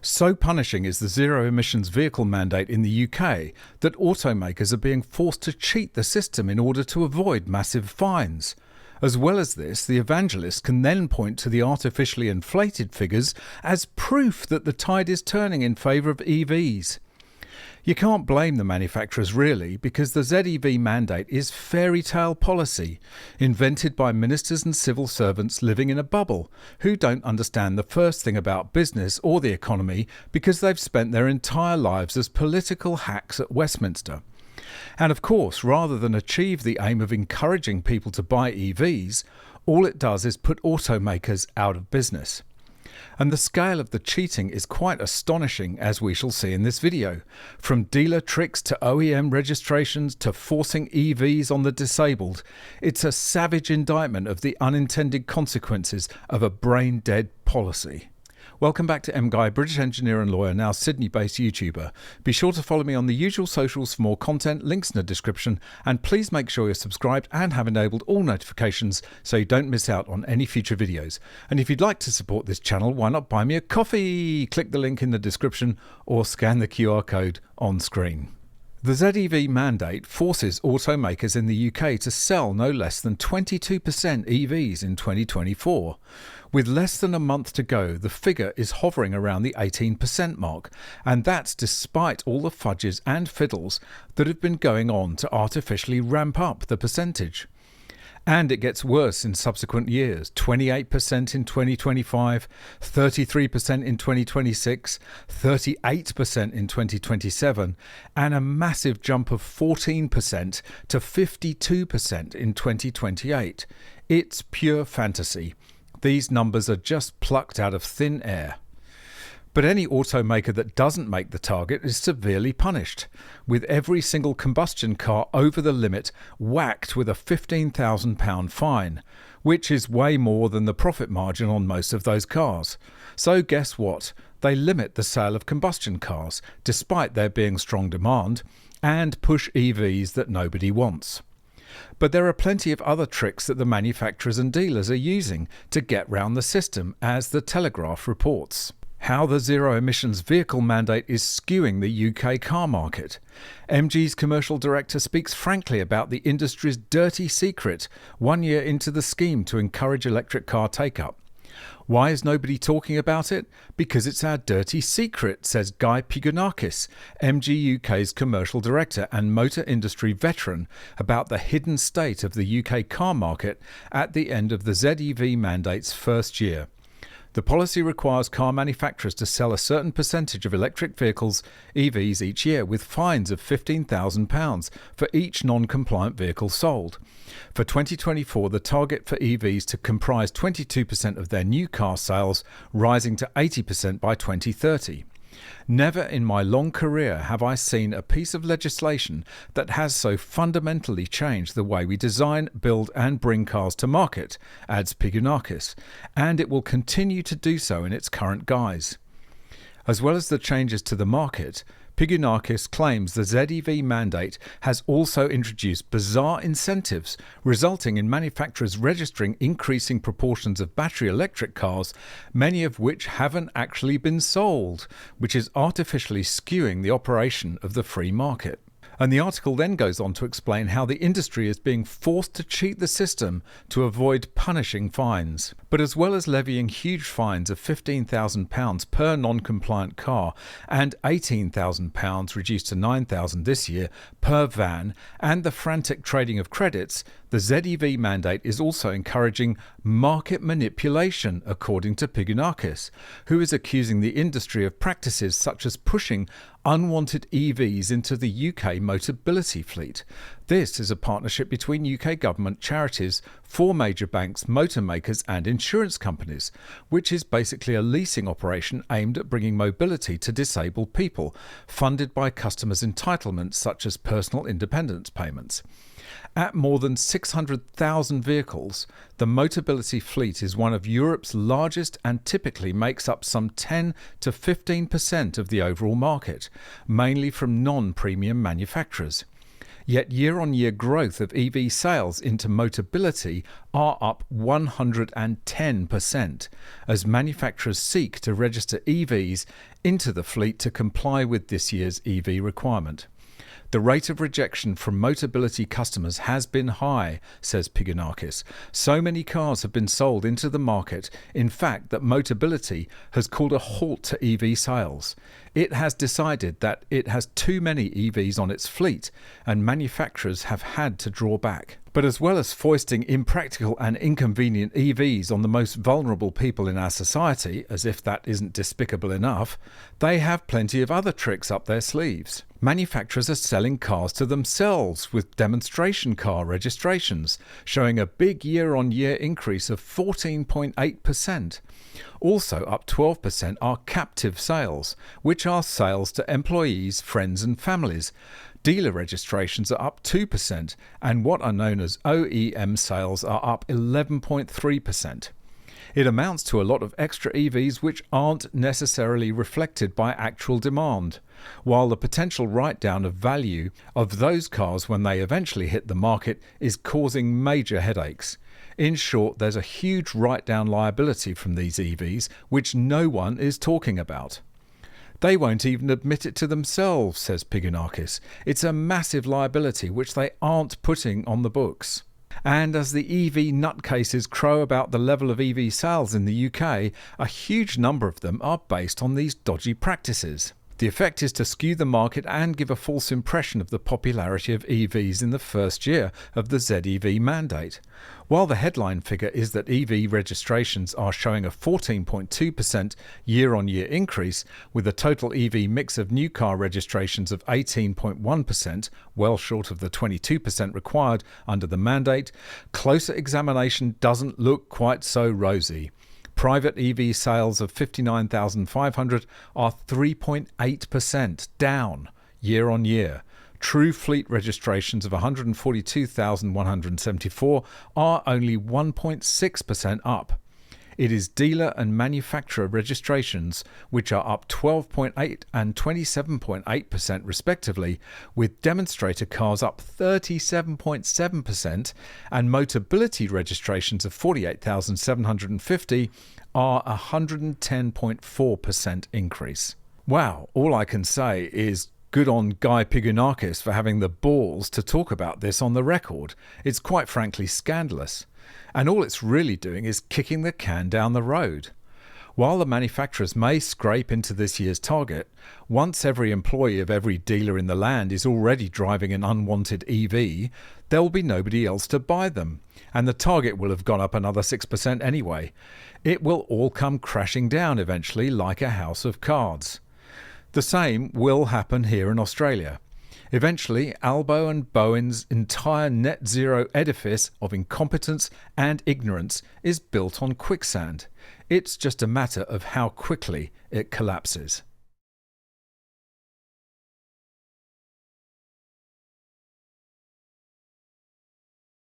So punishing is the zero emissions vehicle mandate in the UK that automakers are being forced to cheat the system in order to avoid massive fines. As well as this, the evangelists can then point to the artificially inflated figures as proof that the tide is turning in favour of EVs. You can't blame the manufacturers really, because the ZEV mandate is fairy tale policy invented by ministers and civil servants living in a bubble who don't understand the first thing about business or the economy because they've spent their entire lives as political hacks at Westminster. And of course, rather than achieve the aim of encouraging people to buy EVs, all it does is put automakers out of business. And the scale of the cheating is quite astonishing, as we shall see in this video. From dealer tricks to OEM registrations to forcing EVs on the disabled, it's a savage indictment of the unintended consequences of a brain-dead policy. Welcome back to MGUY, British engineer and lawyer, now Sydney-based YouTuber. Be sure to follow me on the usual socials for more content, links in the description, and please make sure you're subscribed and have enabled all notifications so you don't miss out on any future videos. And if you'd like to support this channel, why not buy me a coffee? Click the link in the description or scan the QR code on screen. The ZEV mandate forces automakers in the UK to sell no less than 22% EVs in 2024. With less than a month to go, the figure is hovering around the 18% mark, and that's despite all the fudges and fiddles that have been going on to artificially ramp up the percentage. And it gets worse in subsequent years: 28% in 2025, 33% in 2026, 38% in 2027, and a massive jump of 14% to 52% in 2028. It's pure fantasy. These numbers are just plucked out of thin air. But any automaker that doesn't make the target is severely punished, with every single combustion car over the limit whacked with a £15,000 fine, which is way more than the profit margin on most of those cars. So guess what? They limit the sale of combustion cars, despite there being strong demand, and push EVs that nobody wants. But there are plenty of other tricks that the manufacturers and dealers are using to get round the system, as the Telegraph reports. How the zero emissions vehicle mandate is skewing the UK car market. MG's commercial director speaks frankly about the industry's dirty secret 1 year into the scheme to encourage electric car take-up. Why is nobody talking about it? Because it's our dirty secret, says Guy Pigonakis, MG UK's commercial director and motor industry veteran, about the hidden state of the UK car market at the end of the ZEV mandate's first year. The policy requires car manufacturers to sell a certain percentage of electric vehicles, EVs, each year, with fines of £15,000 for each non-compliant vehicle sold. For 2024, the target for EVs to comprise 22% of their new car sales, rising to 80% by 2030. Never in my long career have I seen a piece of legislation that has so fundamentally changed the way we design, build and bring cars to market, adds Pigonakis, and it will continue to do so in its current guise. As well as the changes to the market, Pigonakis claims the ZEV mandate has also introduced bizarre incentives, resulting in manufacturers registering increasing proportions of battery electric cars, many of which haven't actually been sold, which is artificially skewing the operation of the free market. And the article then goes on to explain how the industry is being forced to cheat the system to avoid punishing fines. But as well as levying huge fines of £15,000 per non-compliant car and £18,000 reduced to £9,000 this year per van, and the frantic trading of credits, the ZEV mandate is also encouraging market manipulation, according to Pigonakis, who is accusing the industry of practices such as pushing unwanted EVs into the UK Motability fleet. This is a partnership between UK government, charities, 4 major banks, motor makers and insurance companies, which is basically a leasing operation aimed at bringing mobility to disabled people, funded by customers' entitlements such as personal independence payments. At more than 600,000 vehicles, the Motability fleet is one of Europe's largest and typically makes up some 10 to 15% of the overall market, mainly from non-premium manufacturers. Yet year-on-year growth of EV sales into Motability are up 110% as manufacturers seek to register EVs into the fleet to comply with this year's EV requirement. The rate of rejection from Motability customers has been high, says Pigounakis. So many cars have been sold into the market, in fact, that Motability has called a halt to EV sales. It has decided that it has too many EVs on its fleet, and manufacturers have had to draw back. But as well as foisting impractical and inconvenient EVs on the most vulnerable people in our society, as if that isn't despicable enough, they have plenty of other tricks up their sleeves. Manufacturers are selling cars to themselves with demonstration car registrations, showing a big year-on-year increase of 14.8%. Also up 12% are captive sales, which are sales to employees, friends and families. Dealer registrations are up 2%, and what are known as OEM sales are up 11.3%. It amounts to a lot of extra EVs which aren't necessarily reflected by actual demand, while the potential write-down of value of those cars when they eventually hit the market is causing major headaches. In short, there's a huge write-down liability from these EVs which no one is talking about. They won't even admit it to themselves, says Pigounakis. It's a massive liability which they aren't putting on the books. And as the EV nutcases crow about the level of EV sales in the UK, a huge number of them are based on these dodgy practices. The effect is to skew the market and give a false impression of the popularity of EVs in the first year of the ZEV mandate. While the headline figure is that EV registrations are showing a 14.2% year-on-year increase, with a total EV mix of new car registrations of 18.1%, well short of the 22% required under the mandate, closer examination doesn't look quite so rosy. Private EV sales of 59,500 are 3.8% down year on year. True fleet registrations of 142,174 are only 1.6% up. It is dealer and manufacturer registrations, which are up 12.8% and 27.8% respectively, with demonstrator cars up 37.7%, and Motability registrations of 48,750 are a 110.4% increase. Wow, all I can say is good on Guy Pigounakis for having the balls to talk about this on the record. It's quite frankly scandalous. And all it's really doing is kicking the can down the road. While the manufacturers may scrape into this year's target, once every employee of every dealer in the land is already driving an unwanted EV, there will be nobody else to buy them, and the target will have gone up another 6% anyway. It will all come crashing down eventually like a house of cards. The same will happen here in Australia. Eventually, Albo and Bowen's entire net zero edifice of incompetence and ignorance is built on quicksand. It's just a matter of how quickly it collapses.